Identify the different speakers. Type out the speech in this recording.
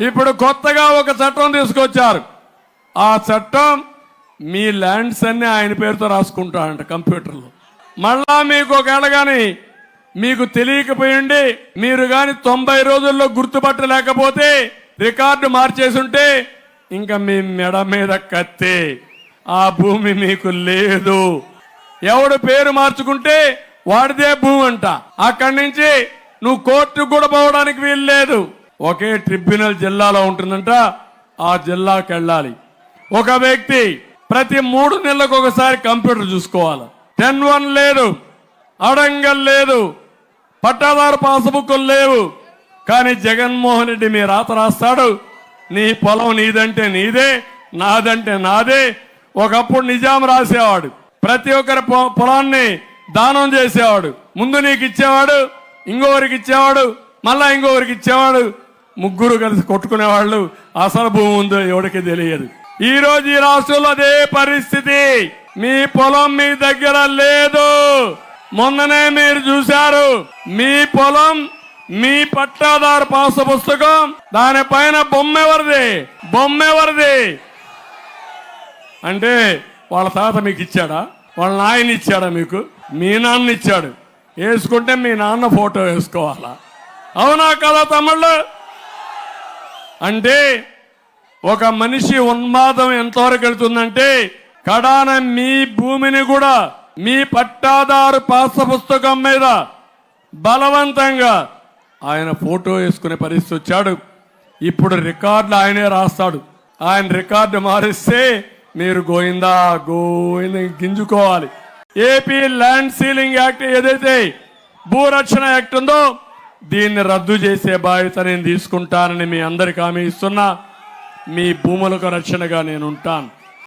Speaker 1: ఇప్పుడు కొత్తగా ఒక చట్టం తీసుకొచ్చారు. ఆ చట్టం మీ ల్యాండ్స్ అన్ని ఆయన పేరుతో రాసుకుంటాడంట కంప్యూటర్లో. మళ్ళా మీకు ఒకవేళ కానీ మీకు తెలియకపోయింది, మీరు కానీ 90 రోజుల్లో గుర్తుపట్టలేకపోతే రికార్డు మార్చేసి ఉంటే ఇంకా మీ మెడ మీద కత్తి, ఆ భూమి మీకు లేదు. ఎవడు పేరు మార్చుకుంటే వాడిదే భూమి అంట. అక్కడి నుంచి నువ్వు కోర్టుకు కూడా పోవడానికి వీలు లేదు. ఒకే ట్రిబ్యునల్ జిల్లాలో ఉంటుందంట, ఆ జిల్లాకి వెళ్ళాలి. ఒక వ్యక్తి ప్రతి 3 నెలలకు ఒకసారి కంప్యూటర్ చూసుకోవాలి. 10-1 లేదు, అడంగల్ లేదు, పట్టాదారు పాస్బుక్లు లేవు. కానీ జగన్మోహన్ రెడ్డి మీ రాత రాస్తాడు. నీ పొలం నీదంటే నీదే, నాదంటే నాదే. ఒకప్పుడు నిజాం రాసేవాడు, ప్రతి ఒక్కరి పొలాన్ని దానం చేసేవాడు. ముందు నీకు ఇచ్చేవాడు, ఇంకొకరికి ఇచ్చేవాడు, మళ్ళా ఇంకొకరికి ఇచ్చేవాడు. ముగ్గురు కలిసి కొట్టుకునేవాళ్ళు. అసలు భూమి ఉందో ఎవరికి తెలియదు. ఈ రోజు ఈ రాష్ట్రంలో అదే పరిస్థితి. మీ పొలం మీ దగ్గర లేదు. మొన్ననే మీరు చూశారు, మీ పొలం మీ పట్టాదారు పాస్ పుస్తకం దానిపైన బొమ్మెవరిది అంటే వాళ్ళ తాత మీకు ఇచ్చాడా? వాళ్ళ నాయన ఇచ్చాడా? మీకు మీ నాన్న ఇచ్చాడు. వేసుకుంటే మీ నాన్న ఫోటో వేసుకోవాలా? అవునా కదా తమ్ముళ్ళు? అంటే ఒక మనిషి ఉన్మాదం ఎంతవరకు వెళ్తుందంటే కడాన మీ భూమిని కూడా మీ పట్టాదారు పాస్ పుస్తకం మీద బలవంతంగా ఆయన ఫోటో వేసుకునే పరిస్థితి వచ్చాడు. ఇప్పుడు రికార్డులు ఆయనే రాస్తాడు. ఆయన రికార్డు మారిస్తే మీరు గోయిందా గింజుకోవాలి. ఏపీ ల్యాండ్ సీలింగ్ యాక్ట్ ఏదైతే భూరక్షణ యాక్ట్ ఉందో దీన్ని రద్దు చేసే బాధ్యత నేను తీసుకుంటానని మీ అందరికి హామీ ఇస్తున్నా. మీ భూములకు రక్షణగా నేను ఉంటాను.